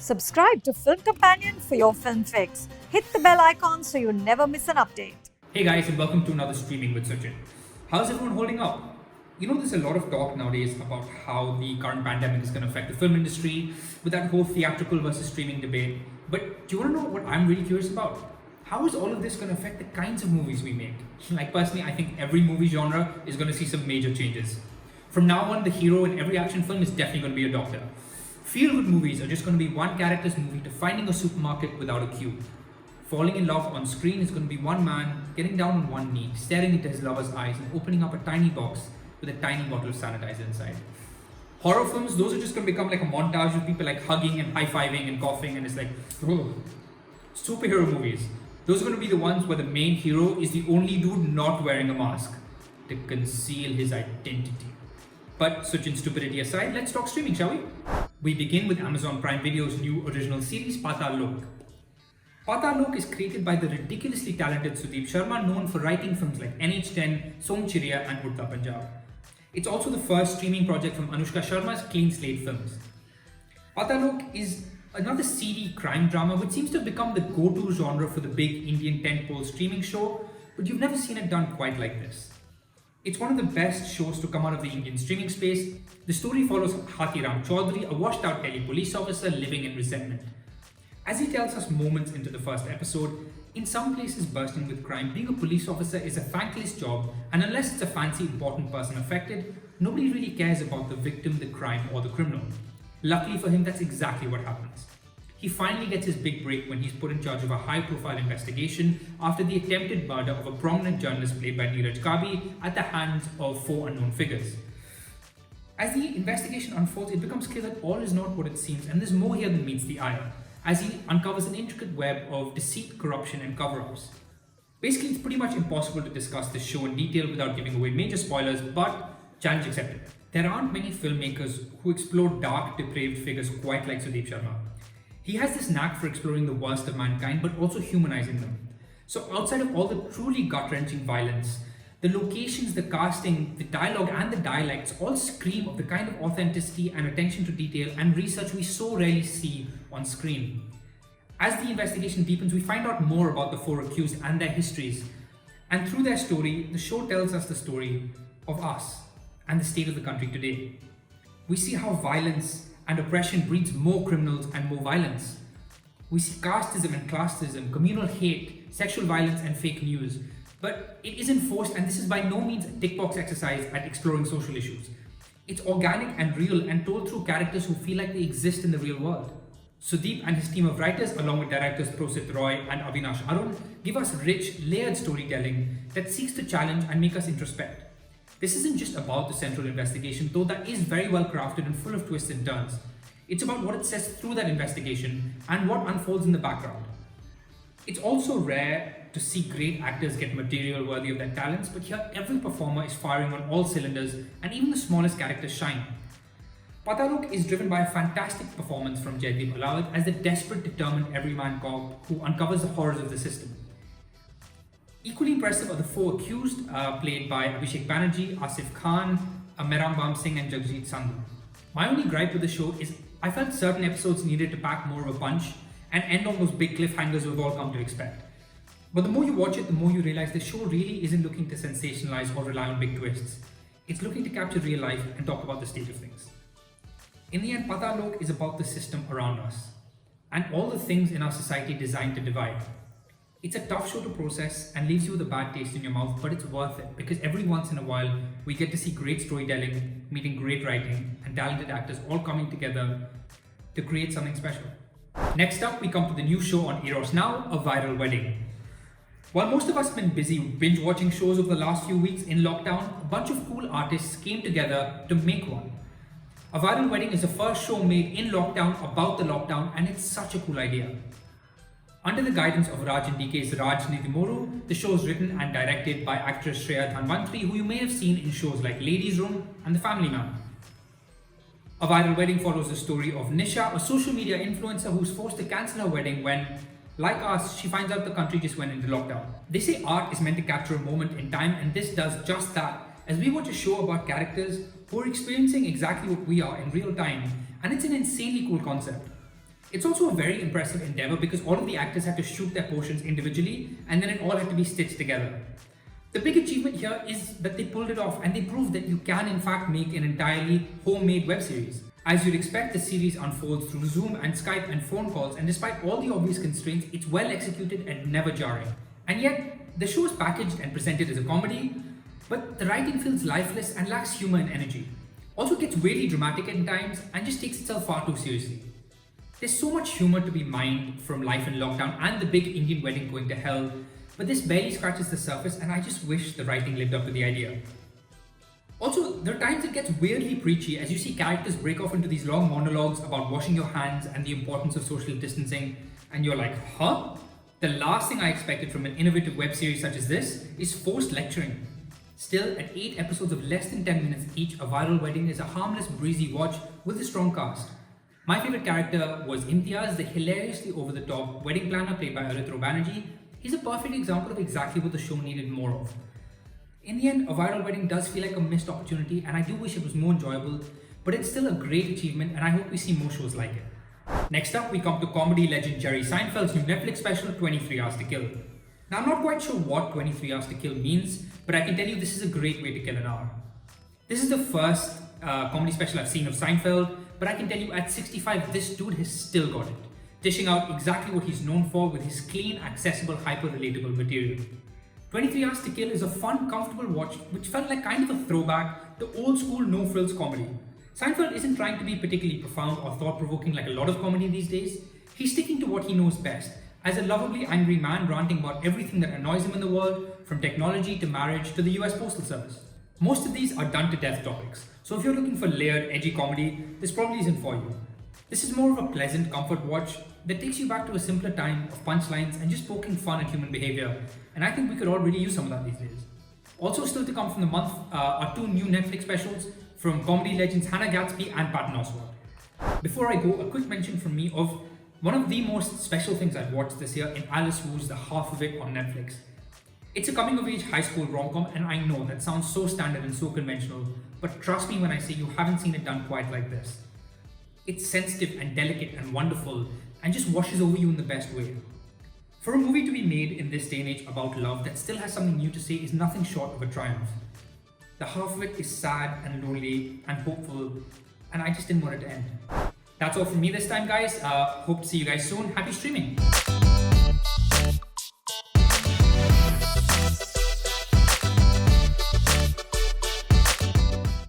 Subscribe to Film Companion for your film fix. Hit the bell icon so you never miss an update. Hey guys, and welcome to another Streaming with Suchin. How's everyone holding up? You know, there's a lot of talk nowadays about how the current pandemic is going to affect the film industry with that whole theatrical versus streaming debate. But do you want to know what I'm really curious about? How is all of this going to affect the kinds of movies we make? Like, personally, I think every movie genre is going to see some major changes. From now on, the hero in every action film is definitely going to be a doctor. Feel-good movies are just going to be one character's movie to finding a supermarket without a queue. Falling in love on screen is going to be one man getting down on one knee, staring into his lover's eyes and opening up a tiny box with a tiny bottle of sanitizer inside. Horror films, those are just going to become like a montage of people like hugging and high-fiving and coughing, and it's like, oh. Superhero movies, those are going to be the ones where the main hero is the only dude not wearing a mask to conceal his identity. But Suchin's stupidity aside, let's talk streaming, shall we? We begin with Amazon Prime Video's new original series, Paatal Lok. Paatal Lok is created by the ridiculously talented Sudeep Sharma, known for writing films like NH10, Som Chiriya and Udta Punjab. It's also the first streaming project from Anushka Sharma's Clean Slate Films. Paatal Lok is another seedy crime drama which seems to have become the go-to genre for the big Indian tentpole streaming show, but you've never seen it done quite like this. It's one of the best shows to come out of the Indian streaming space. The story follows Hathiram Chaudhary, a washed-out Delhi police officer living in resentment. As he tells us moments into the first episode, in some places bursting with crime, being a police officer is a thankless job, and unless it's a fancy important person affected, nobody really cares about the victim, the crime, or the criminal. Luckily for him, that's exactly what happens. He finally gets his big break when he's put in charge of a high-profile investigation after the attempted murder of a prominent journalist played by Neeraj Kabi at the hands of 4 unknown figures. As the investigation unfolds, it becomes clear that all is not what it seems, and there's more here than meets the eye, as he uncovers an intricate web of deceit, corruption, and cover-ups. Basically, it's pretty much impossible to discuss this show in detail without giving away major spoilers, but challenge accepted. There aren't many filmmakers who explore dark, depraved figures quite like Sudeep Sharma. He has this knack for exploring the worst of mankind, but also humanizing them. So outside of all the truly gut-wrenching violence, the locations, the casting, the dialogue, and the dialects all scream of the kind of authenticity and attention to detail and research we so rarely see on screen. As the investigation deepens, we find out more about the 4 accused and their histories. And through their story, the show tells us the story of us and the state of the country today. We see how violence and oppression breeds more criminals and more violence. We see casteism and classism, communal hate, sexual violence, and fake news. But it isn't forced, and this is by no means a tick box exercise at exploring social issues. It's organic and real and told through characters who feel like they exist in the real world. Sudeep and his team of writers, along with directors Prosit Roy and Avinash Arun, give us rich, layered storytelling that seeks to challenge and make us introspect. This isn't just about the central investigation, though that is very well crafted and full of twists and turns. It's about what it says through that investigation and what unfolds in the background. It's also rare to see great actors get material worthy of their talents, but here every performer is firing on all cylinders and even the smallest characters shine. Paatal Lok is driven by a fantastic performance from Jaideep Ahlawat as the desperate, determined everyman cop who uncovers the horrors of the system. Equally impressive are the 4 accused, played by Abhishek Banerjee, Asif Khan, Meram Bam Singh and Jagjit Sandhu. My only gripe with the show is I felt certain episodes needed to pack more of a punch and end on those big cliffhangers we've all come to expect. But the more you watch it, the more you realize the show really isn't looking to sensationalize or rely on big twists. It's looking to capture real life and talk about the state of things. In the end, Paatal Lok is about the system around us and all the things in our society designed to divide. It's a tough show to process and leaves you with a bad taste in your mouth, but it's worth it because every once in a while we get to see great storytelling, meeting great writing, and talented actors all coming together to create something special. Next up, we come to the new show on Eros Now, A Viral Wedding. While most of us have been busy binge watching shows over the last few weeks in lockdown, a bunch of cool artists came together to make one. A Viral Wedding is the first show made in lockdown about the lockdown, and it's such a cool idea. Under the guidance of Raj and DK's Raj Nidhimoru, the show is written and directed by actress Shreya Dhanvantri, who you may have seen in shows like Ladies' Room and The Family Man. A Viral Wedding follows the story of Nisha, a social media influencer who's forced to cancel her wedding when, like us, she finds out the country just went into lockdown. They say art is meant to capture a moment in time, and this does just that, as we watch a show about characters who are experiencing exactly what we are in real time, and it's an insanely cool concept. It's also a very impressive endeavor because all of the actors had to shoot their portions individually and then it all had to be stitched together. The big achievement here is that they pulled it off and they proved that you can in fact make an entirely homemade web series. As you'd expect, the series unfolds through Zoom and Skype and phone calls, and despite all the obvious constraints, it's well executed and never jarring. And yet, the show is packaged and presented as a comedy, but the writing feels lifeless and lacks humor and energy. Also gets really dramatic at times and just takes itself far too seriously. There's so much humor to be mined from life in lockdown and the big Indian wedding going to hell, but this barely scratches the surface and I just wish the writing lived up to the idea. Also, there are times it gets weirdly preachy as you see characters break off into these long monologues about washing your hands and the importance of social distancing, and you're like, huh? The last thing I expected from an innovative web series such as this is forced lecturing. Still, at 8 episodes of less than 10 minutes each, A Viral Wedding is a harmless, breezy watch with a strong cast. My favourite character was Imtiaz, the hilariously over-the-top wedding planner played by Abhishek Banerjee. He's a perfect example of exactly what the show needed more of. In the end, A Viral Wedding does feel like a missed opportunity and I do wish it was more enjoyable, but it's still a great achievement and I hope we see more shows like it. Next up, we come to comedy legend Jerry Seinfeld's new Netflix special, 23 Hours to Kill. Now, I'm not quite sure what 23 Hours to Kill means, but I can tell you this is a great way to kill an hour. This is the first comedy special I've seen of Seinfeld, but I can tell you at 65, this dude has still got it, dishing out exactly what he's known for with his clean, accessible, hyper-relatable material. 23 Hours to Kill is a fun, comfortable watch which felt like kind of a throwback to old-school no-frills comedy. Seinfeld isn't trying to be particularly profound or thought-provoking like a lot of comedy these days. He's sticking to what he knows best, as a lovably angry man ranting about everything that annoys him in the world, from technology to marriage to the US Postal Service. Most of these are done-to-death topics, so if you're looking for layered, edgy comedy, this probably isn't for you. This is more of a pleasant comfort watch that takes you back to a simpler time of punchlines and just poking fun at human behavior, and I think we could all really use some of that these days. Also still to come from the month are 2 new Netflix specials from comedy legends Hannah Gadsby and Patton Oswalt. Before I go, a quick mention from me of one of the most special things I've watched this year in Alice Wu's The Half of It on Netflix. It's a coming-of-age high school rom-com, and I know that sounds so standard and so conventional, but trust me when I say you haven't seen it done quite like this. It's sensitive and delicate and wonderful, and just washes over you in the best way. For a movie to be made in this day and age about love that still has something new to say is nothing short of a triumph. The half of it is sad and lonely and hopeful, and I just didn't want it to end. That's all from me this time, guys. Hope to see you guys soon. Happy streaming!